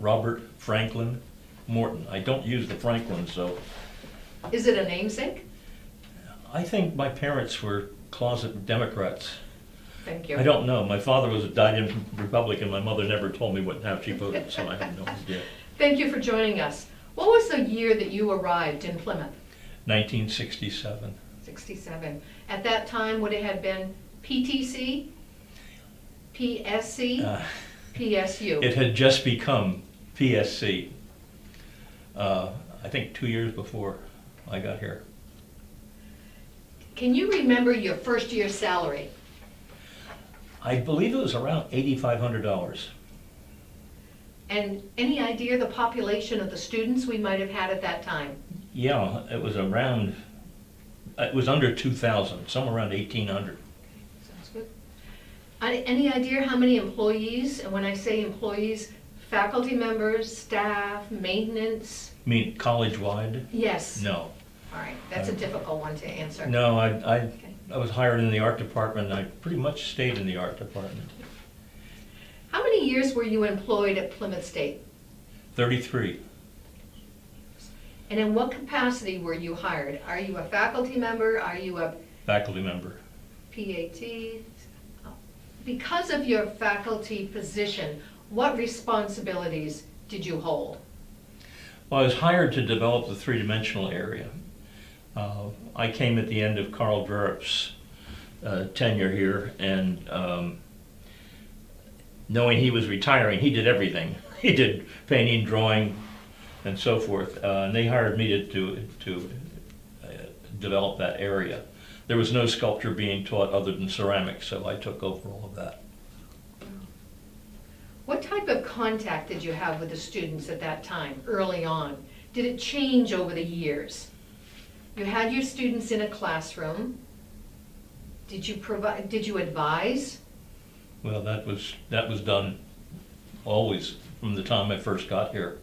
Robert Franklin Morton. I don't use the Franklin, so Is it a namesake? I think my parents were closet Democrats. Thank you. I don't know. My father was a dyed-in Republican. My mother never told me how she voted, so I have no idea. Thank you for joining us. What was the year that you arrived in Plymouth? 1967. 67. At that time, would it have been PTC, PSC, PSU? It had just become PSC, I think 2 years before I got here. Can you remember your first year's salary? I believe it was around $8,500. And any idea the population of the students we might have had at that time? Yeah, it was around, it was under 2,000, somewhere around 1,800. Sounds good. Any idea how many employees, and when I say employees, faculty members, staff, maintenance? You mean college-wide? Yes. No. All right, that's a difficult one to answer. No, Okay. I was hired in the art department, and I pretty much stayed in the art department. How many years were you employed at Plymouth State? 33. And in what capacity were you hired? Are you a faculty member? Are you a Faculty member. PAT? Because of your faculty position, what responsibilities did you hold? Well, I was hired to develop the three-dimensional area. I came at the end of Carl Drerup's tenure here, and knowing he was retiring, he did everything. He did painting, drawing, and so forth. And they hired me to develop that area. There was no sculpture being taught other than ceramics, so I took over all of that. What type of contact did you have with the students at that time, early on? Did it change over the years? You had your students in a classroom. Did you advise? Well, that was done always from the time I first got here.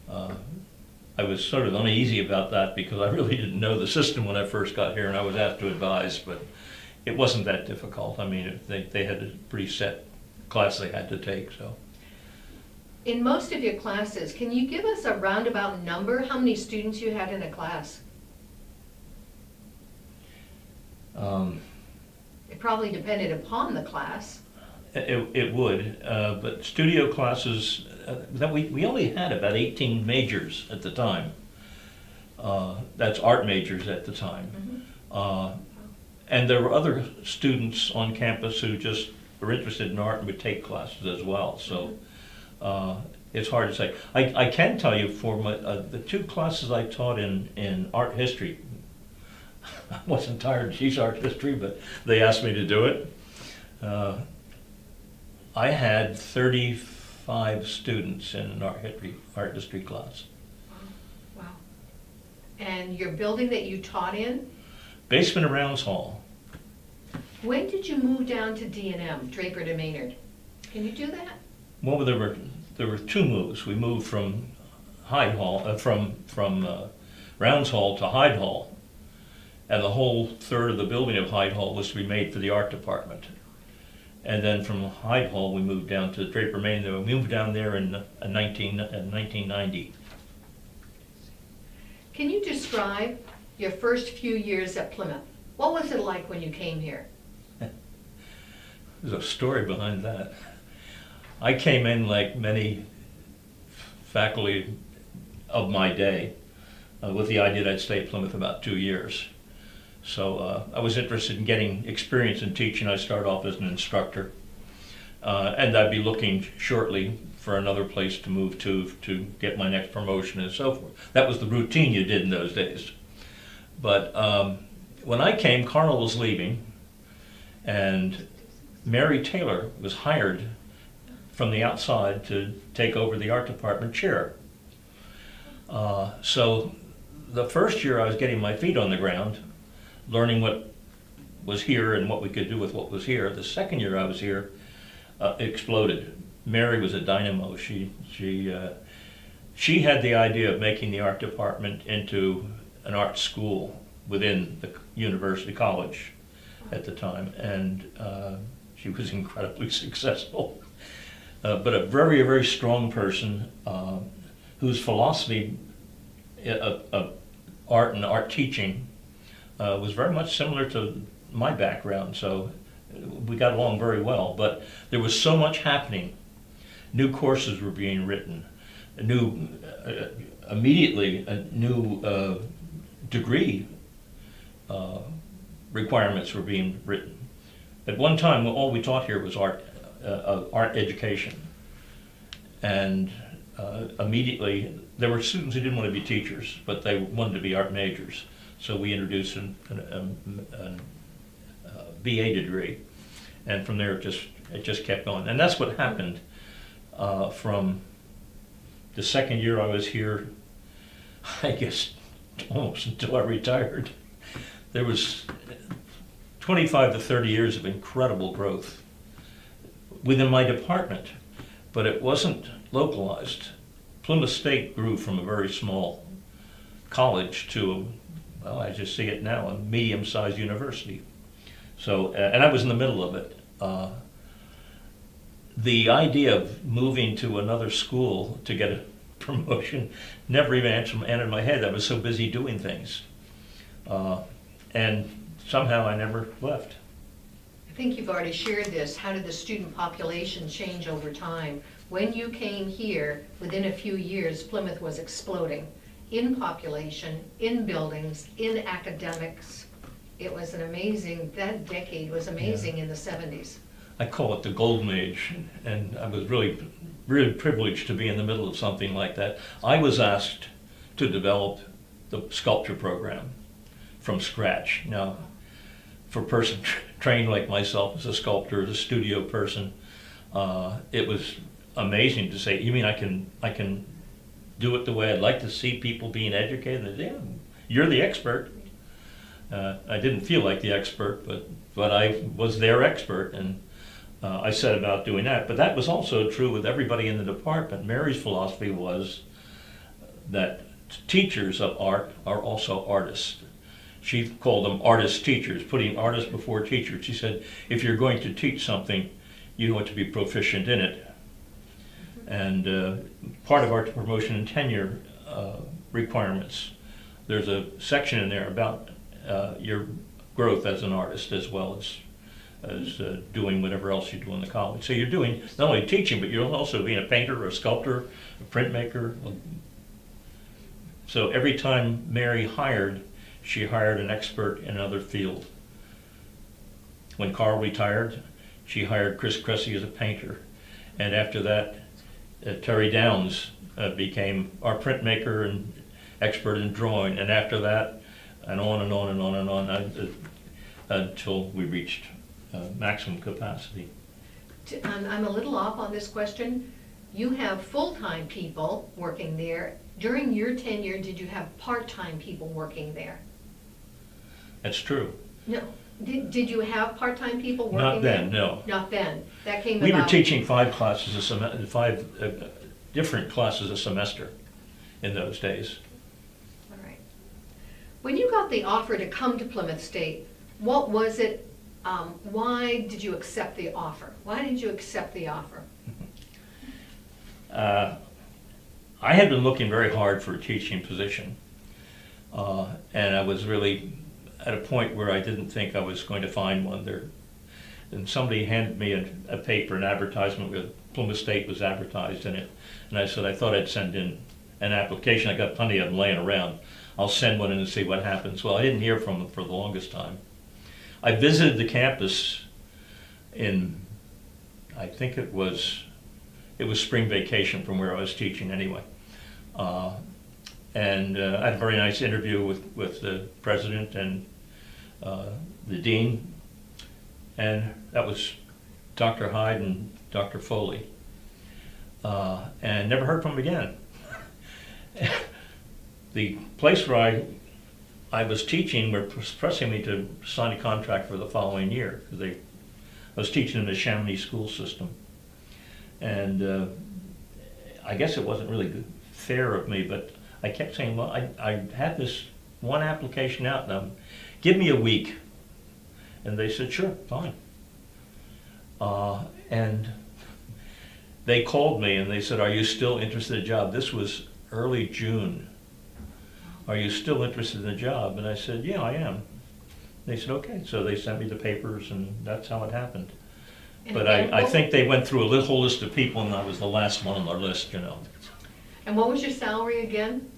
I was sort of uneasy about that because I really didn't know the system when I first got here, and I was asked to advise, but it wasn't that difficult. I mean, they had a pretty set class they had to take, so. In most of your classes, can you give us a roundabout number, how many students you had in a class? It probably depended upon the class. It would, but studio classes, that we only had about 18 majors at the time. That's art majors at the time. Mm-hmm. And there were other students on campus who just were interested in art and would take classes as well. So it's hard to say. I can tell you for the two classes I taught in art history, I wasn't tired to teach art history, but they asked me to do it. I had 35 students in an art history class. Wow. And your building that you taught in? Basement of Rounds Hall. When did you move down to D&M, Draper to Maynard? Can you do that? Well, there were two moves. We moved from Hyde Hall, from Rounds Hall to Hyde Hall, and the whole third of the building of Hyde Hall was to be made for the art department. And then from Hyde Hall, we moved down to Draper Maynard. We moved down there in 1990. Can you describe your first few years at Plymouth? What was it like when you came here? There's a story behind that. I came in like many faculty of my day with the idea that I'd stay at Plymouth about 2 years. So I was interested in getting experience in teaching. I started off as an instructor, and I'd be looking shortly for another place to move to get my next promotion and so forth. That was the routine you did in those days. But when I came, Carl was leaving, and Mary Taylor was hired from the outside to take over the art department chair. So the first year I was getting my feet on the ground, learning what was here and what we could do with what was here. The second year I was here, it exploded. Mary was a dynamo. She had the idea of making the art department into an art school within the university college at the time, and she was incredibly successful. but a very, very strong person whose philosophy of art and art teaching was very much similar to my background, so we got along very well. But there was so much happening. New courses were being written, immediately a new degree requirements were being written. At one time, all we taught here was art education, and immediately there were students who didn't want to be teachers, but they wanted to be art majors. So we introduced a BA degree, and from there it just kept going. And that's what happened from the second year I was here, I guess almost until I retired. There was 25 to 30 years of incredible growth within my department, but it wasn't localized. Plymouth State grew from a very small college to, well, I just see it now, a medium-sized university. So, and I was in the middle of it. The idea of moving to another school to get a promotion never even entered my head. I was so busy doing things. And somehow I never left. I think you've already shared this. How did the student population change over time? When you came here, within a few years, Plymouth was exploding in population, in buildings, in academics. It was an amazing, that decade was amazing in the 70s. I call it the golden age, and I was really, really privileged to be in the middle of something like that. I was asked to develop the sculpture program from scratch. Now, for a person trained like myself as a sculptor, as a studio person, it was amazing to say, you mean I can do it the way I'd like to see people being educated? And, yeah, you're the expert. I didn't feel like the expert, but I was their expert, and I set about doing that. But that was also true with everybody in the department. Mary's philosophy was that teachers of art are also artists. She called them artist teachers, putting artists before teachers. She said, if you're going to teach something, you want to be proficient in it. And part of our promotion and tenure requirements, there's a section in there about your growth as an artist, as well as doing whatever else you do in the college. So you're doing not only teaching, but you're also being a painter, or a sculptor, a printmaker. So every time Mary hired, she hired an expert in another field. When Carl retired, she hired Chris Cressy as a painter. And after that, Terry Downs became our printmaker and expert in drawing. And after that, and on and on and on and on, until we reached maximum capacity. I'm a little off on this question. You have full-time people working there. During your tenure, did you have part-time people working there? That's true. No. Did you have part-time people working there? Not then, no. Not then. That came We about. were teaching 5 classes a semester, 5 different classes a semester in those days. All right. When you got the offer to come to Plymouth State, what was it? Why did you accept the offer? Why did you accept the offer? I had been looking very hard for a teaching position, and I was really at a point where I didn't think I was going to find one there. And somebody handed me a paper, an advertisement with Plymouth State was advertised in it, and I said I thought I'd send in an application. I got plenty of them laying around. I'll send one in and see what happens. Well, I didn't hear from them for the longest time. I visited the campus in, I think it was spring vacation from where I was teaching anyway. And I had a very nice interview with the president and the dean, and that was Dr. Hyde and Dr. Foley, and never heard from them again. The place where I was teaching were pressing me to sign a contract for the following year, because I was teaching in the Chamonix school system. And I guess it wasn't really fair of me, but I kept saying, well, I had this one application out, now give me a week. And they said, sure, fine. And they called me and they said, "Are you still interested in the job?" This was early June. "Are you still interested in the job?" And I said, "Yeah, I am." They said, "Okay." So they sent me the papers, and that's how it happened. But I think they went through a whole list of people, and I was the last one on their list, you know. And what was your salary again?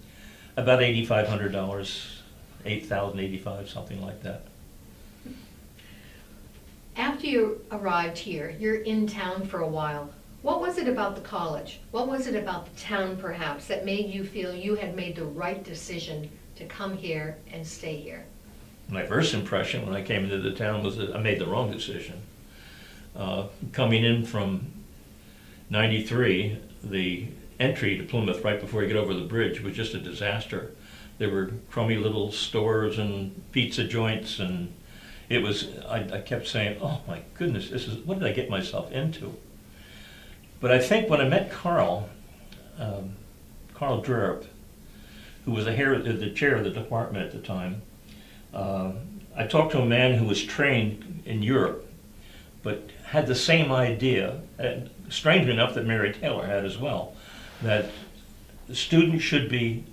About $8,500, 8,000, 85, something like that. After you arrived here, you're in town for a while. What was it about the college? What was it about the town, perhaps, that made you feel you had made the right decision to come here and stay here? My first impression when I came into the town was that I made the wrong decision. Coming in from 93, the entry to Plymouth right before you get over the bridge was just a disaster. There were crummy little stores and pizza joints, and it was, I kept saying, "Oh my goodness, what did I get myself into?" But I think when I met Carl Drurup, who was the chair of the department at the time, I talked to a man who was trained in Europe, but had the same idea, strangely enough that Mary Taylor had as well, that the students should be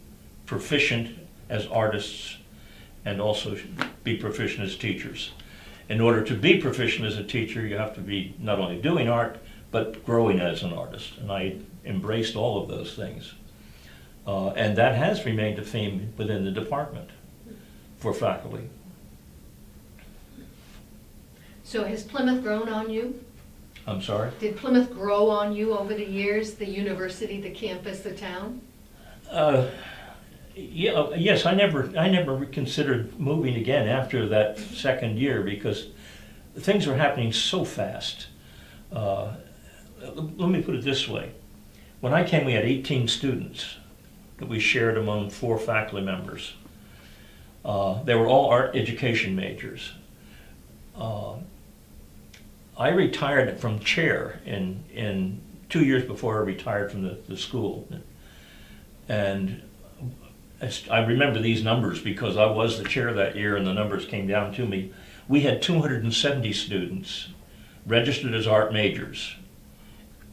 proficient as artists and also should be proficient as teachers. In order to be proficient as a teacher, you have to be not only doing art, but growing as an artist. And I embraced all of those things. And that has remained a theme within the department for faculty. So has Plymouth grown on you? I'm sorry? Did Plymouth grow on you over the years, the university, the campus, the town? Yeah, yes, I never considered moving again after that second year because things were happening so fast. Let me put it this way. When I came, we had 18 students that we shared among 4 faculty members. They were all art education majors. I retired from chair in 2 years before I retired from the school. And I remember these numbers because I was the chair that year and the numbers came down to me. We had 270 students registered as art majors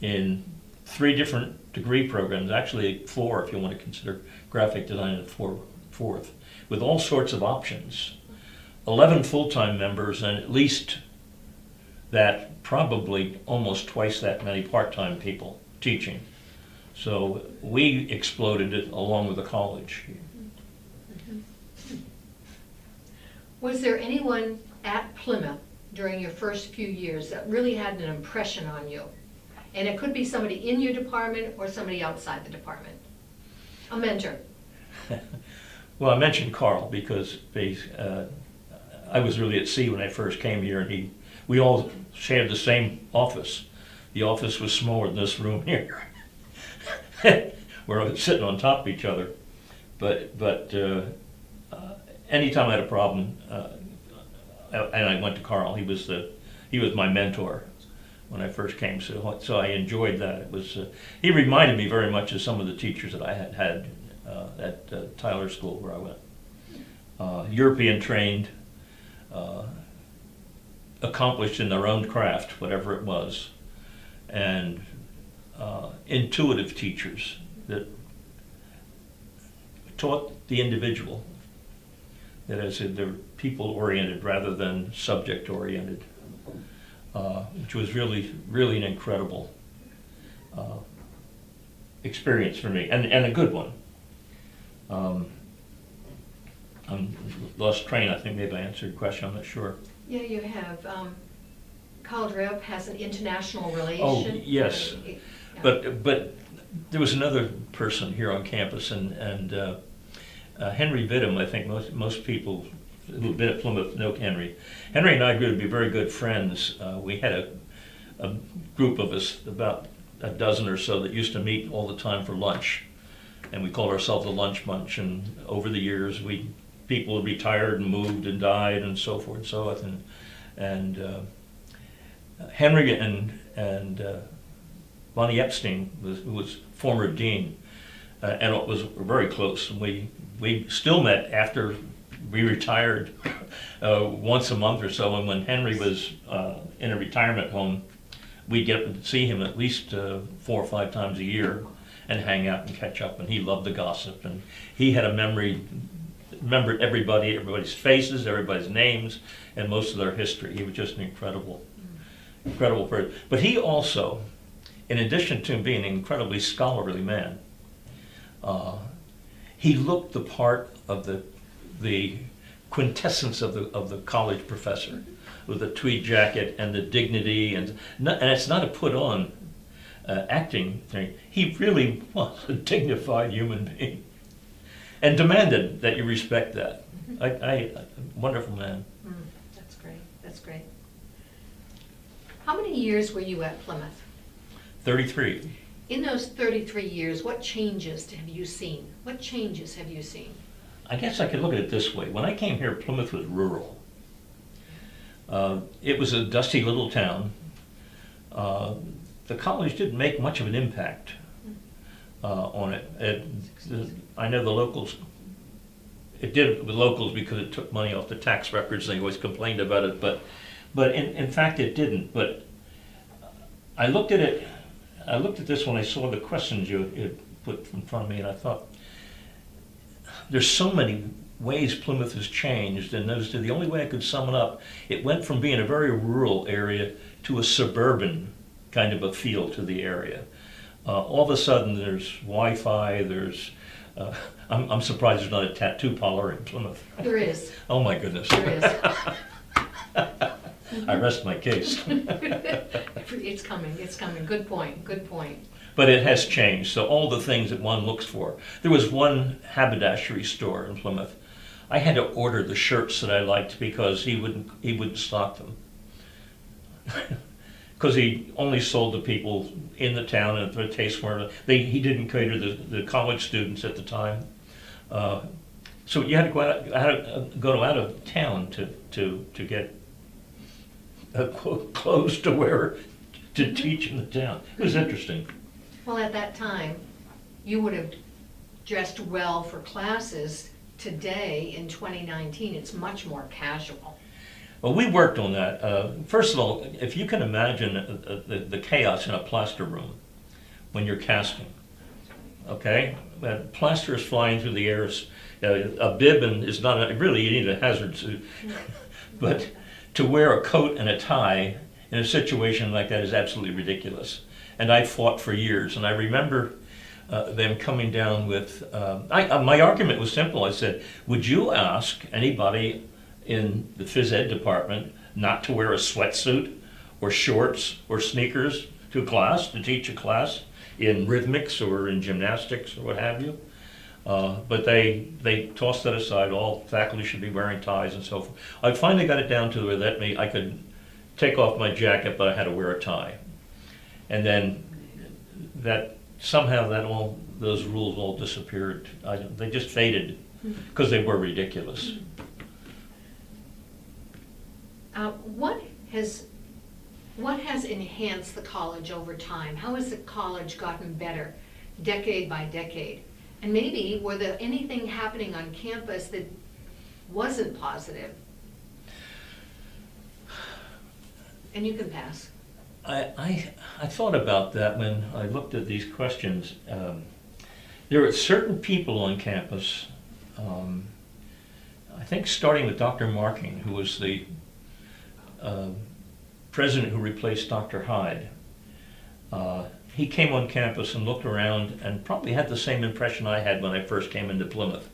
in 3 different degree programs, actually 4 if you want to consider graphic design a fourth, with all sorts of options. 11 full-time members and at least that, probably almost twice that many part-time people teaching. So we exploded it along with the college. Was there anyone at Plymouth during your first few years that really had an impression on you? And it could be somebody in your department or somebody outside the department. A mentor. Well, I mentioned Carl because I was really at sea when I first came here, and we all shared the same office. The office was smaller than this room here. We're sitting on top of each other. But anytime I had a problem, and I went to Carl, he was my mentor when I first came, so I enjoyed that. It was he reminded me very much of some of the teachers that I had at Tyler School where I went. European trained, accomplished in their own craft, whatever it was, and intuitive teachers that taught the individual. That is, they're people-oriented rather than subject-oriented, which was really, really an incredible experience for me, and a good one. I'm lost train. I think maybe I answered your question. I'm not sure. Yeah, you have. Carl Drurup has an international relation. Oh, yes. Yeah. But there was another person here on campus, and Henry Vidham. I think most people who've been at Plymouth know Henry. Henry and I grew to be very good friends. We had a group of us, about a dozen or so, that used to meet all the time for lunch, and we called ourselves the Lunch Bunch. And over the years, people retired and moved and died and so forth and so on. And Henry and Bonnie Epstein, who was former dean, and it was very close. And we still met after we retired once a month or so. And when Henry was in a retirement home, we'd get up to see him at least 4 or 5 times a year and hang out and catch up, and he loved the gossip, and he had a remembered everybody's faces, everybody's names, and most of their history. He was just an incredible person. But he also, in addition to being an incredibly scholarly man, he looked the part of the quintessence of the college professor, with the tweed jacket and the dignity, and it's not a put on acting thing. He really was a dignified human being, and demanded that you respect that. Wonderful man. That's great. That's great. How many years were you at Plymouth? 33. In those 33 years, what changes have you seen? What changes have you seen? I guess I could look at it this way. When I came here, Plymouth was rural. It was a dusty little town. The college didn't make much of an impact on it. I know the locals, it did with locals because it took money off the tax records. They always complained about it, but in fact it didn't. But I looked at this when I saw the questions you put in front of me, and I thought, there's so many ways Plymouth has changed, and the only way I could sum it up, it went from being a very rural area to a suburban kind of a feel to the area. All of a sudden there's Wi-Fi, I'm surprised there's not a tattoo parlor in Plymouth. There is. Oh my goodness. There is. I rest my case. It's coming. Good point. But it has changed, so all the things that one looks for. There was one haberdashery store in Plymouth. I had to order the shirts that I liked because he wouldn't stock them. Because he only sold to people in the town, and their tastes weren't. He didn't cater to the college students at the time. So you had to go out of town to get clothes to wear to teach in the town. It was interesting. Well, at that time, you would have dressed well for classes. Today, in 2019, it's much more casual. Well, we worked on that. First of all, if you can imagine the chaos in a plaster room when you're casting, okay? Plaster is flying through the air. A bib is not, really you need a hazard suit. But to wear a coat and a tie in a situation like that is absolutely ridiculous. And I fought for years, and I remember them coming down with, my argument was simple. I said, would you ask anybody in the phys ed department not to wear a sweatsuit or shorts or sneakers to class, to teach a class in rhythmics or in gymnastics or what have you? But they tossed that aside. All faculty should be wearing ties and so forth. I finally got it down to where I could take off my jacket, but I had to wear a tie. And then somehow those rules all disappeared. They just faded because they were ridiculous. What has enhanced the college over time? How has the college gotten better, decade by decade? And maybe were there anything happening on campus that wasn't positive? And you can pass. I thought about that when I looked at these questions. There are certain people on campus, I think starting with Dr. Marking, who was the president who replaced Dr. Hyde. He came on campus and looked around and probably had the same impression I had when I first came into Plymouth.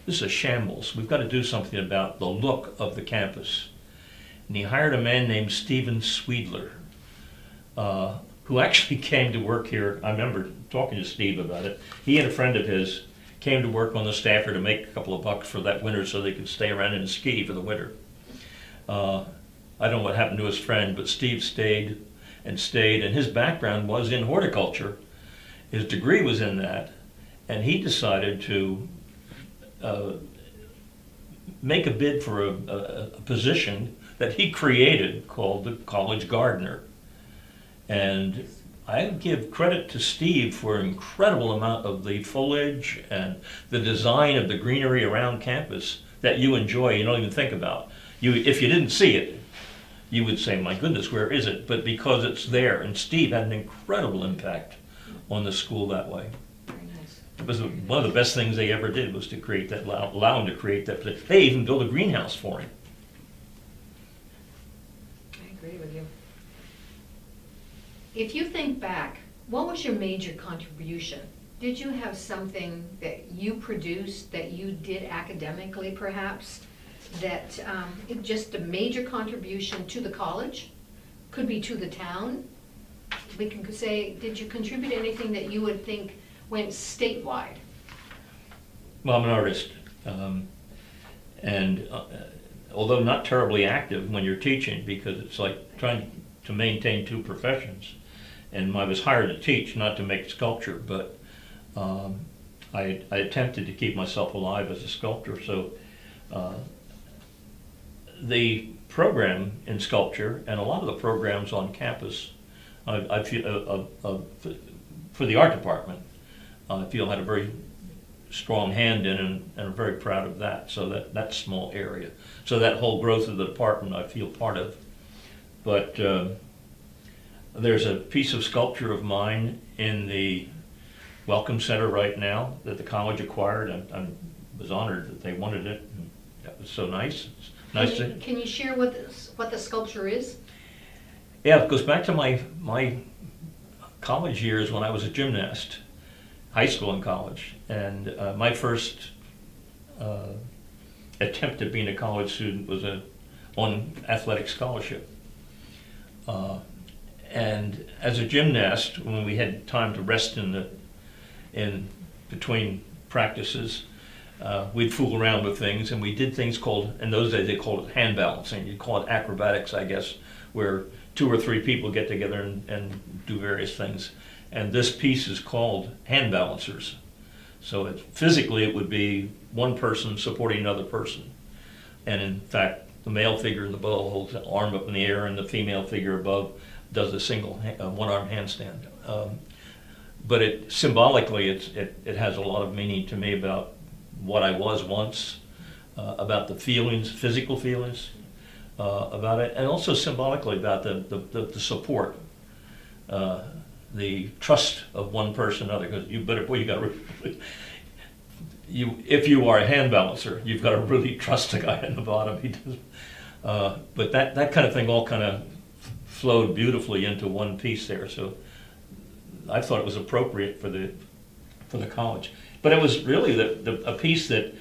This is a shambles. We've got to do something about the look of the campus. And he hired a man named Stephen Sweedler, who actually came to work here. I remember talking to Steve about it. He and a friend of his came to work on the staff here to make a couple of bucks for that winter so they could stay around and ski for the winter. I don't know what happened to his friend, but Steve stayed, and his background was in horticulture. His degree was in that, and he decided to make a bid for a position that he created called the college gardener. And I give credit to Steve for an incredible amount of the foliage and the design of the greenery around campus that you enjoy, you don't even think about. If you didn't see it, you would say, my goodness, where is it? But because it's there, and Steve had an incredible impact on the school that way. Very nice. It was one of the best things they ever did was to create that, allow him to create that. They even built a greenhouse for him. I agree with you. If you think back, what was your major contribution? Did you have something that you produced, that you did academically perhaps, that just a major contribution to the college? Could be to the town? We can say, did you contribute anything that you would think went statewide? Well, I'm an artist, and although not terribly active when you're teaching, because it's like trying to maintain two professions, and I was hired to teach, not to make sculpture, but I attempted to keep myself alive as a sculptor. So the program in sculpture and a lot of the programs on campus, I feel for the art department, I feel had a very strong hand in, and I'm very proud of that. So that small area, so that whole growth of the department, I feel part of. But there's a piece of sculpture of mine in the Welcome Center right now that the college acquired. I was honored that they wanted it. And that was so nice. It's nice Can you share what the sculpture is? Yeah, it goes back to my college years when I was a gymnast, high school and college, and my first attempt at being a college student was on athletic scholarship. And as a gymnast, when we had time to rest in between practices, we'd fool around with things, and we did things called, in those days they called it hand balancing. You'd call it acrobatics, I guess, where 2 or 3 people get together and do various things. And this piece is called hand balancers. So physically it would be one person supporting another person. And in fact, the male figure in the bow holds an arm up in the air, and the female figure above does a single one-arm handstand. But symbolically, it has a lot of meaning to me about what I was once, about the feelings, physical feelings about it, and also symbolically about the support, the trust of one person another. Because if you are a hand balancer, you've got to really trust the guy in the bottom. He does, but that kind of thing all kind of flowed beautifully into one piece there. So I thought it was appropriate for the college. But it was really a piece that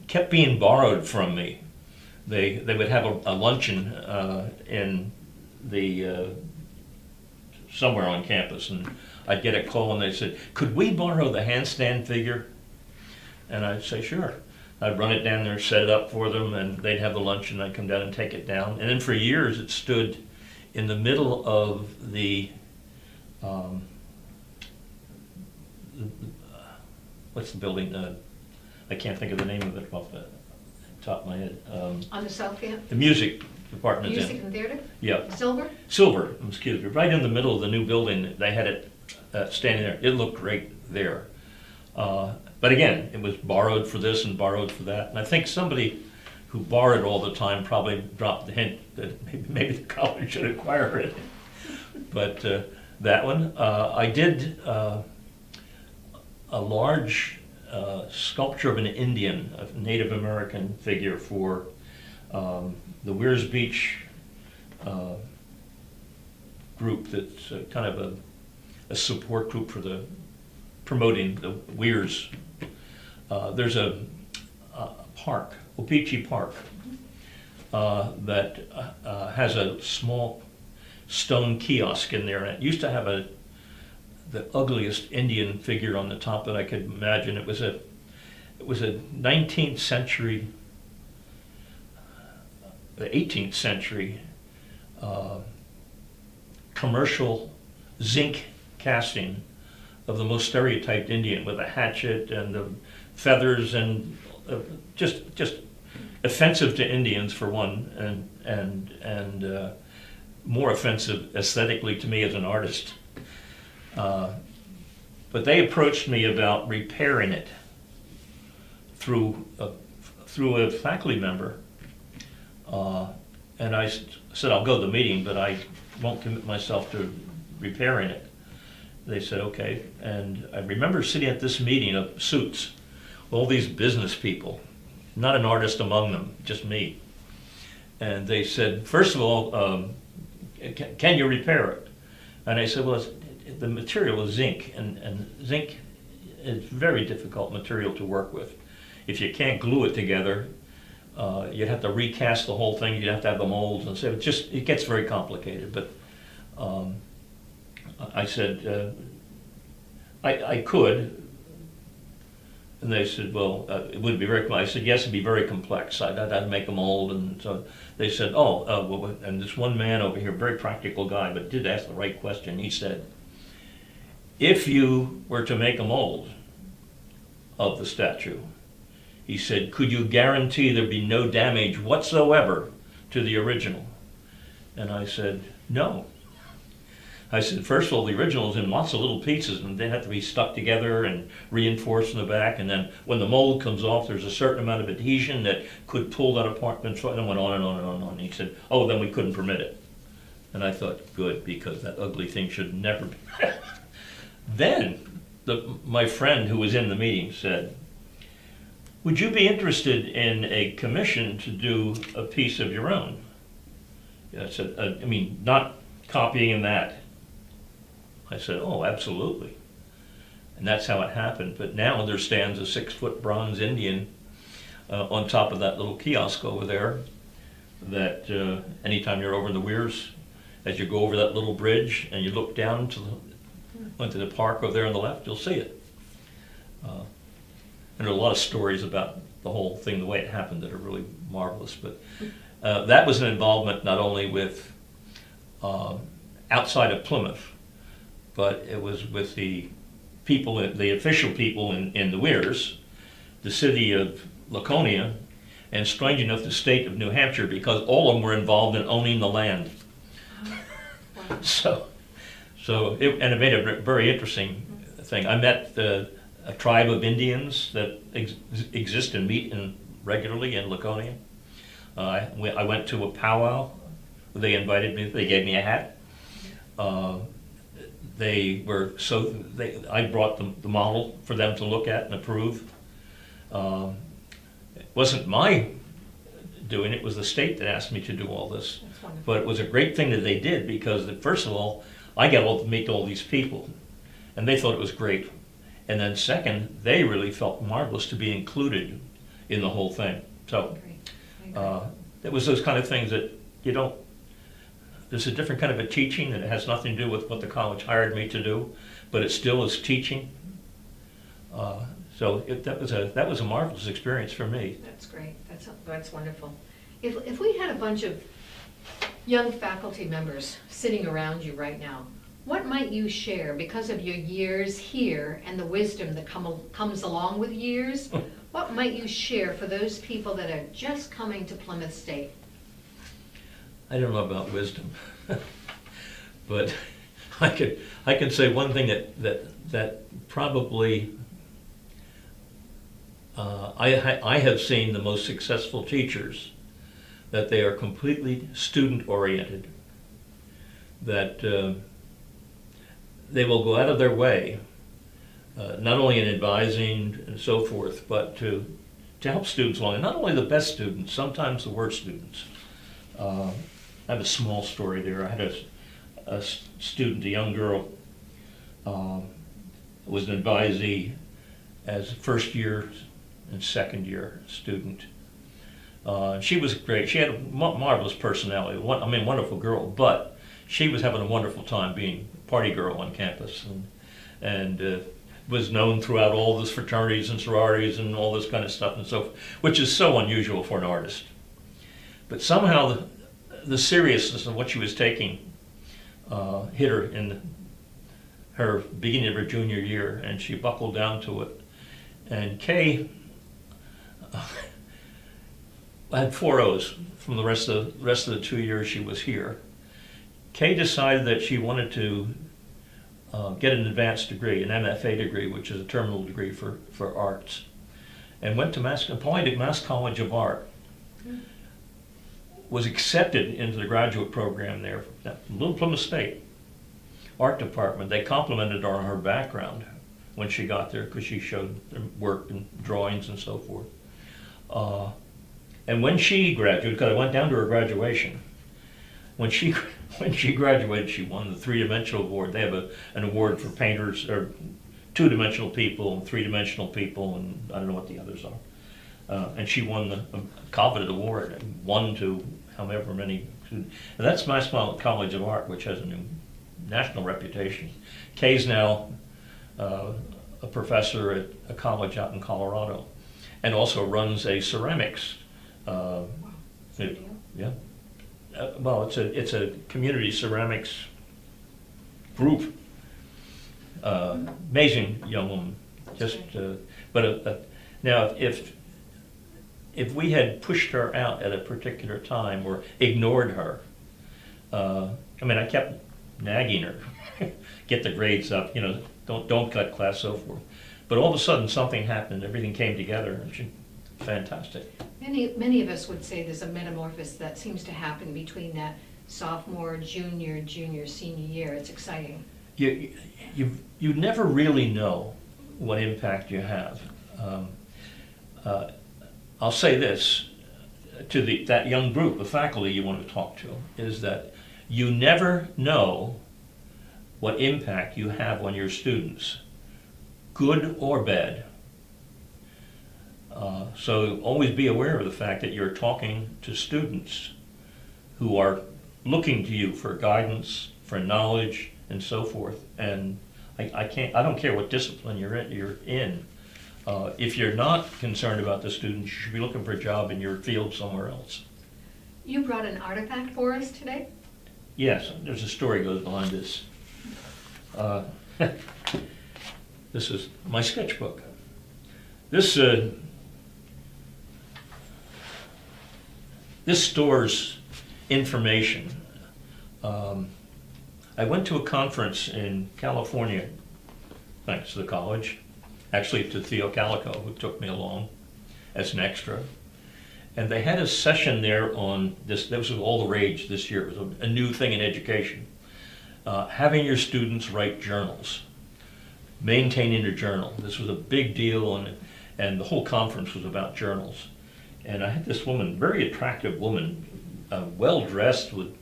kept being borrowed from me. They would have a luncheon in the somewhere on campus, and I'd get a call, and they said, "Could we borrow the handstand figure?" And I'd say, "Sure." I'd run it down there, set it up for them, and they'd have the luncheon, and I'd come down and take it down. And then for years it stood in the middle of the what's the building? I can't think of the name of it off the top of my head. On the south end? The music department. Music and theater? Yeah. Silver? Excuse me. Right in the middle of the new building, they had it standing there. It looked great there. But again, it was borrowed for this and borrowed for that. And I think somebody who borrowed all the time probably dropped the hint that maybe the college should acquire it. But that one, I did a large sculpture of an Indian, a Native American figure for the Weirs Beach group that's kind of a support group for the promoting the Weirs. There's a park, Opeechee Park, that has a small stone kiosk in there, and it used to have the ugliest Indian figure on the top that I could imagine. It was a 19th century, the 18th century commercial zinc casting of the most stereotyped Indian, with a hatchet and the feathers, and just offensive to Indians for one, and more offensive aesthetically to me as an artist. But they approached me about repairing it through a faculty member, And I said, I'll go to the meeting, but I won't commit myself to repairing it. They said, okay. And I remember sitting at this meeting of suits, all these business people, not an artist among them, just me. And they said, first of all, can you repair it? And I said, well, the material is zinc, and zinc is very difficult material to work with. If you can't glue it together, you'd have to recast the whole thing. You'd have to have the molds, and so it gets very complicated. But I said I could, and they said, well, it would be very. I said yes, it'd be very complex. I'd have to make a mold, and so they said, oh, well, and this one man over here, very practical guy, but did ask the right question. He said, if you were to make a mold of the statue, he said, could you guarantee there'd be no damage whatsoever to the original? And I said, no. I said, first of all, the original is in lots of little pieces, and they have to be stuck together and reinforced in the back, and then when the mold comes off, there's a certain amount of adhesion that could pull that apart, and so it went on and on and on and on. And he said, oh, then we couldn't permit it. And I thought, good, because that ugly thing should never be. Then my friend who was in the meeting said, would you be interested in a commission to do a piece of your own? I said, I mean, not copying and that. I said, oh, absolutely. And that's how it happened. But now there stands a 6-foot bronze Indian on top of that little kiosk over there that anytime you're over in the Weirs, as you go over that little bridge and you look down to the park over there on the left, you'll see it. And there are a lot of stories about the whole thing, the way it happened, that are really marvelous. But that was an involvement not only with outside of Plymouth, but it was with the people, the official people in the Weirs, the city of Laconia, and strange enough, the state of New Hampshire, because all of them were involved in owning the land. So it made a very interesting thing. I met a tribe of Indians that exist and meet regularly in Laconia. I went to a powwow. They invited me. They gave me a hat. I brought the model for them to look at and approve. It wasn't my doing, it was the state that asked me to do all this. But it was a great thing that they did, because first of all, I got to meet all these people, and they thought it was great. And then second, they really felt marvelous to be included in the whole thing. So it was those kind of things that you don't. There's a different kind of a teaching, and it has nothing to do with what the college hired me to do, but it still is teaching. That was a marvelous experience for me. That's great. That's wonderful. If we had a bunch of young faculty members sitting around you right now, what might you share because of your years here and the wisdom that comes along with years? What might you share for those people that are just coming to Plymouth State? I don't know about wisdom, but I can say one thing that probably I have seen the most successful teachers, that they are completely student oriented, that they will go out of their way, not only in advising and so forth, but to help students along, and not only the best students, sometimes the worst students. I have a small story there. I had a student, a young girl, was an advisee as a first year and second year student. She was great. She had a marvelous personality, wonderful girl, but she was having a wonderful time being a party girl on campus, and was known throughout all those fraternities and sororities and all this kind of stuff, and so, which is so unusual for an artist. But somehow the seriousness of what she was taking hit her in her beginning of her junior year, and she buckled down to it. And Kay had 4 O's from the rest of the 2 years she was here. Kay decided that she wanted to get an advanced degree, an MFA degree, which is a terminal degree for arts, and went to applied at Mass College of Art. was accepted into the graduate program there, Little Plymouth State art department. They complimented her on her background when she got there because she showed them work and drawings and so forth. And when she graduated, because I went down to her graduation, when she graduated, she won the three-dimensional award. They have an award for painters, or two-dimensional people and three-dimensional people, and I don't know what the others are. And she won the coveted award, and one to however many students. And that's Massillon College of Art, which has a new national reputation. Kay's now a professor at a college out in Colorado, and also runs a ceramics. Yeah. Well, it's a community ceramics group. Amazing young woman. Just, now if we had pushed her out at a particular time or ignored her, I mean, I kept nagging her, get the grades up, don't cut class, so forth. But all of a sudden something happened, everything came together, and she, fantastic. Many of us would say there's a metamorphosis that seems to happen between that sophomore, junior, senior year. It's exciting. You never really know what impact you have. I'll say this to that young group of faculty you want to talk to, is that you never know what impact you have on your students, good or bad. So always be aware of the fact that you're talking to students who are looking to you for guidance, for knowledge, and so forth. And I don't care what discipline you're in. If you're not concerned about the students, you should be looking for a job in your field somewhere else. You brought an artifact for us today? Yes, there's a story goes behind this. This is my sketchbook. This stores information. I went to a conference in California, thanks to the college, actually to Theo Calico, who took me along as an extra. And they had a session there on this. That was all the rage this year. It was a new thing in education. Having your students write journals, maintaining a journal. This was a big deal, and the whole conference was about journals. And I had this woman, very attractive woman, well dressed with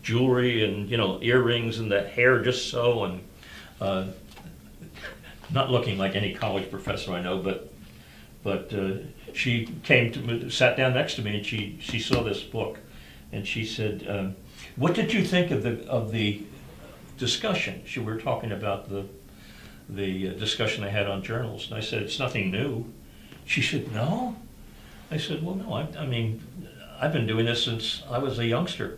jewelry and earrings and that hair just so, and not looking like any college professor I know, but she sat down next to me, and she saw this book, and she said, "What did you think of the discussion?" We were talking about the discussion they had on journals, and I said, "It's nothing new." She said, "No." I said, "Well, no. I mean, I've been doing this since I was a youngster."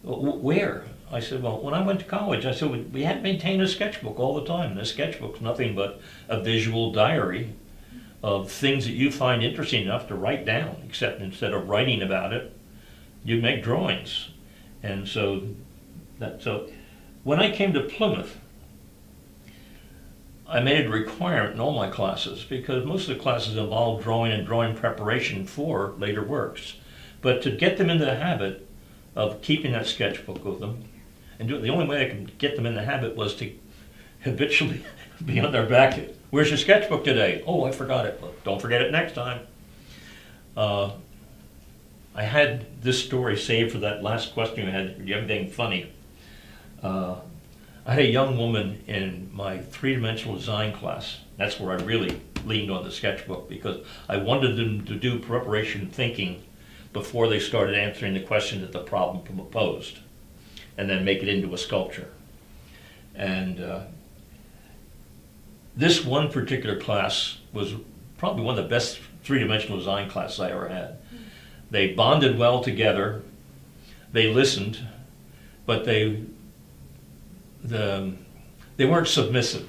"Where?" I said, "Well, when I went to college," I said, we had to maintain a sketchbook all the time. And a sketchbook's nothing but a visual diary of things that you find interesting enough to write down, except instead of writing about it, you make drawings. And so when I came to Plymouth, I made it a requirement in all my classes, because most of the classes involve drawing and drawing preparation for later works. But to get them into the habit of keeping that sketchbook with them, and the only way I could get them in the habit was to habitually be on their back. "Where's your sketchbook today?" "Oh, I forgot it." "Well, don't forget it next time." I had this story saved for that last question you had. Do you have anything funny? I had a young woman in my three-dimensional design class. That's where I really leaned on the sketchbook, because I wanted them to do preparation thinking before they started answering the question that the problem posed, and then make it into a sculpture. And this one particular class was probably one of the best three-dimensional design classes I ever had. They bonded well together, they listened, but they weren't submissive.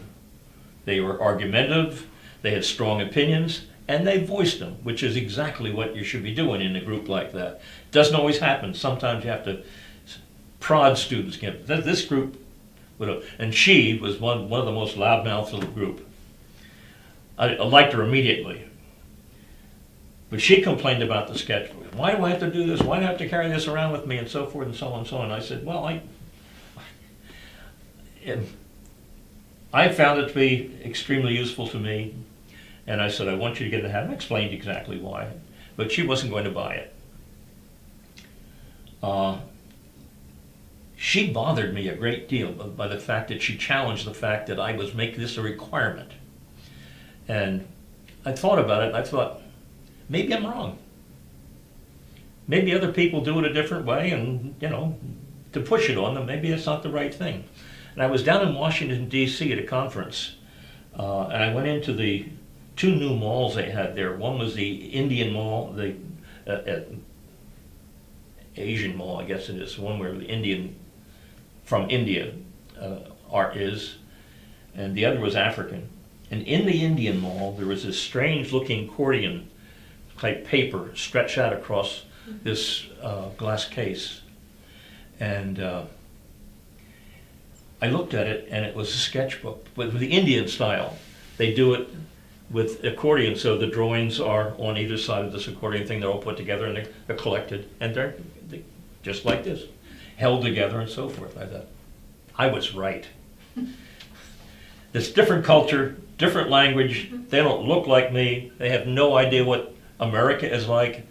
They were argumentative, they had strong opinions, and they voiced them, which is exactly what you should be doing in a group like that. Doesn't always happen. Sometimes you have to prod students. This group, and she was one of the most loudmouths of the group. I liked her immediately. But she complained about the sketchbook. Why do I have to do this? Why do I have to carry this around with me, and so forth and so on and so on. I said, well, I found it to be extremely useful to me, and I said, I want you to get it in the habit. I explained exactly why, but she wasn't going to buy it. She bothered me a great deal by the fact that she challenged the fact that I was making this a requirement. And I thought about it, and I thought, maybe I'm wrong. Maybe other people do it a different way, and, you know, to push it on them, maybe it's not the right thing. And I was down in Washington, D.C. at a conference, and I went into the two new malls they had there. One was the Indian Mall, the Asian Mall, I guess it is, one where the Indian, from India, art is, and the other was African. And in the Indian Mall, there was this strange-looking accordion type paper stretched out across this glass case. And I looked at it, and it was a sketchbook, but with the Indian style. They do it with accordion, so the drawings are on either side of this accordion thing. They're all put together, and they're collected, and they're just like this, held together and so forth. I thought, I was right. This different culture, different language, they don't look like me, they have no idea what America is like.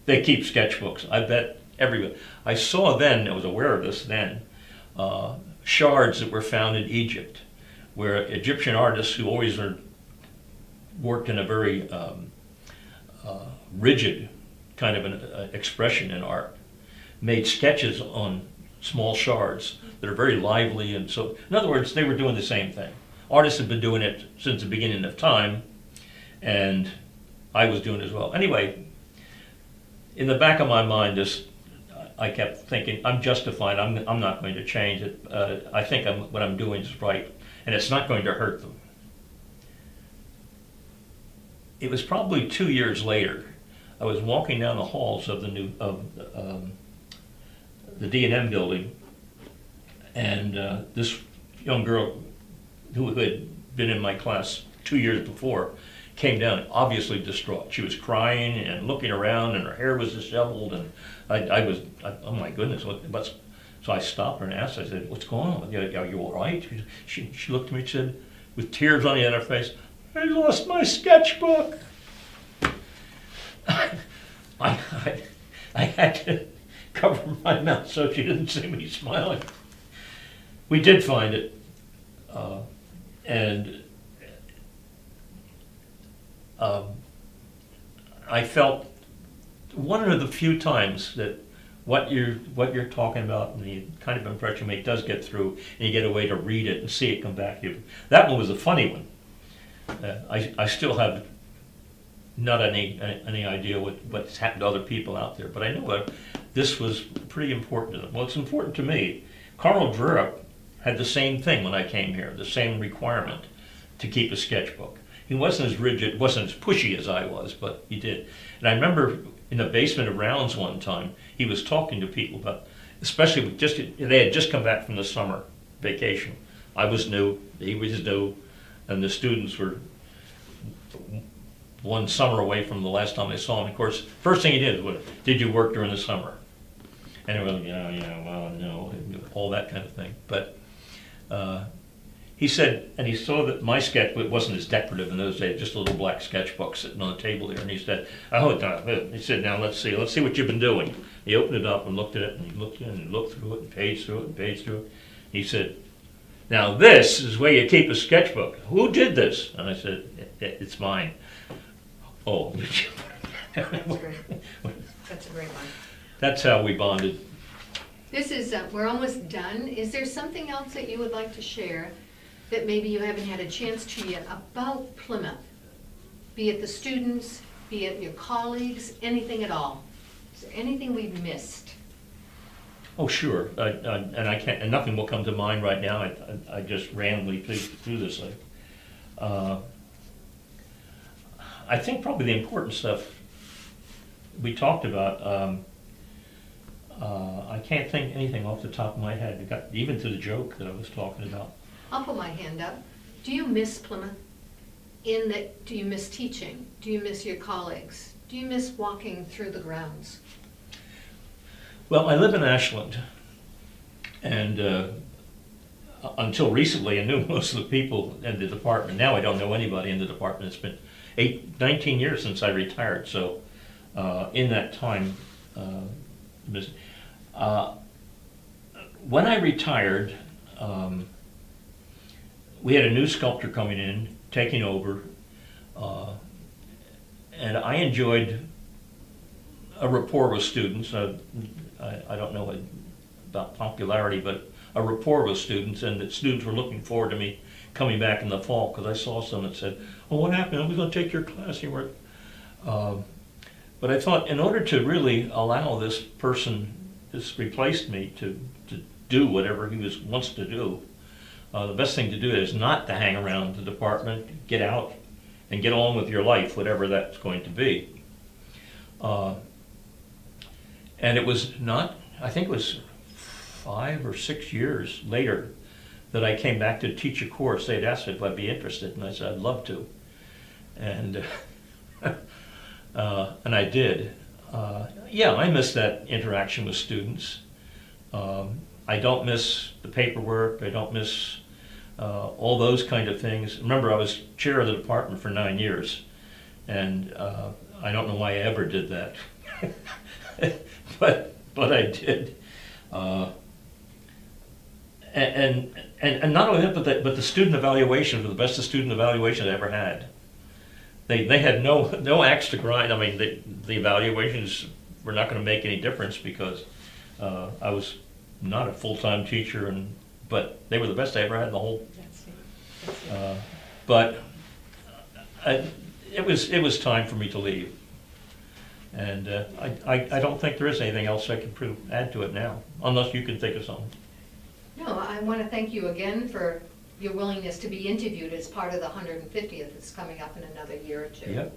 They keep sketchbooks. I bet everybody. I saw then, I was aware of this then, shards that were found in Egypt, where Egyptian artists who always worked in a very rigid kind of an expression in art, made sketches on small shards that are very lively. And so, in other words, they were doing the same thing. Artists have been doing it since the beginning of time, and I was doing it as well. Anyway, in the back of my mind, I kept thinking, I'm justified, I'm not going to change it. I think what I'm doing is right, and it's not going to hurt them. It was probably 2 years later. I was walking down the halls of the D&M building, and this young girl who had been in my class 2 years before came down, obviously distraught. She was crying and looking around, and her hair was disheveled, and I was, oh my goodness, what's... So I stopped her and asked, I said, what's going on with you? Are you all right? She looked at me and said, with tears on the end of her face, I lost my sketchbook. I had to cover my mouth so she didn't see me smiling. We did find it, and I felt one of the few times that what you're talking about and the kind of impression you make does get through, and you get a way to read it and see it come back to you. That one was a funny one. I still have not any idea what's happened to other people out there, but I know this was pretty important to them. Well, it's important to me. Carl Dreher had the same thing when I came here, the same requirement to keep a sketchbook. He wasn't as rigid, wasn't as pushy as I was, but he did. And I remember in the basement of Rounds one time, he was talking to people about, especially they had just come back from the summer vacation. I was new, he was new, and the students were one summer away from the last time they saw him. Of course, first thing he did was, did you work during the summer? And they were like, yeah, well, no, all that kind of thing. But he said, and he saw that my sketchbook wasn't as decorative in those days, just a little black sketchbook sitting on the table there. And he said, he said, now let's see what you've been doing. He opened it up and looked at it, and he looked in and looked through it and paged through it and paged through it. He said, now this is where you keep a sketchbook. Who did this? And I said, it's mine. Oh. That's great. That's a great one. That's how we bonded. This is, we're almost done. Is there something else that you would like to share that maybe you haven't had a chance to yet about Plymouth? Be it the students, be it your colleagues, anything at all? Is there anything we've missed? Oh, sure. And I can't, and nothing will come to mind right now. I just randomly through this. I think probably the important stuff we talked about. I can't think anything off the top of my head. It got even to the joke that I was talking about. I'll put my hand up. Do you miss Plymouth? Do you miss teaching? Do you miss your colleagues? Do you miss walking through the grounds? Well, I live in Ashland, and until recently I knew most of the people in the department. Now I don't know anybody in the department. It's been 19 years since I retired, so in that time, when I retired, we had a new sculptor coming in, taking over, and I enjoyed a rapport with students. I don't know about popularity, but a rapport with students, and that students were looking forward to me coming back in the fall, because I saw some that said, "Well, what happened? I was going to take your class." You were, but I thought, in order to really allow this person, this replaced me, to do whatever he wants to do, the best thing to do is not to hang around the department, get out and get on with your life, whatever that's going to be. And it was not, I think it was 5 or 6 years later that I came back to teach a course. They'd asked if I'd be interested, and I said I'd love to. And and I did. Yeah, I miss that interaction with students. I don't miss the paperwork. I don't miss all those kind of things. Remember, I was chair of the department for 9 years, and I don't know why I ever did that, but I did. And not only that, but the student evaluations were the best student evaluation I ever had. They had no axe to grind. I mean, the evaluations were not going to make any difference, because I was not a full-time teacher, but they were the best I ever had in the whole. That's it. But it was time for me to leave, and I don't think there is anything else I can add to it now, unless you can think of something. No, I want to thank you again for your willingness to be interviewed as part of the 150th that's coming up in another year or two. Yep.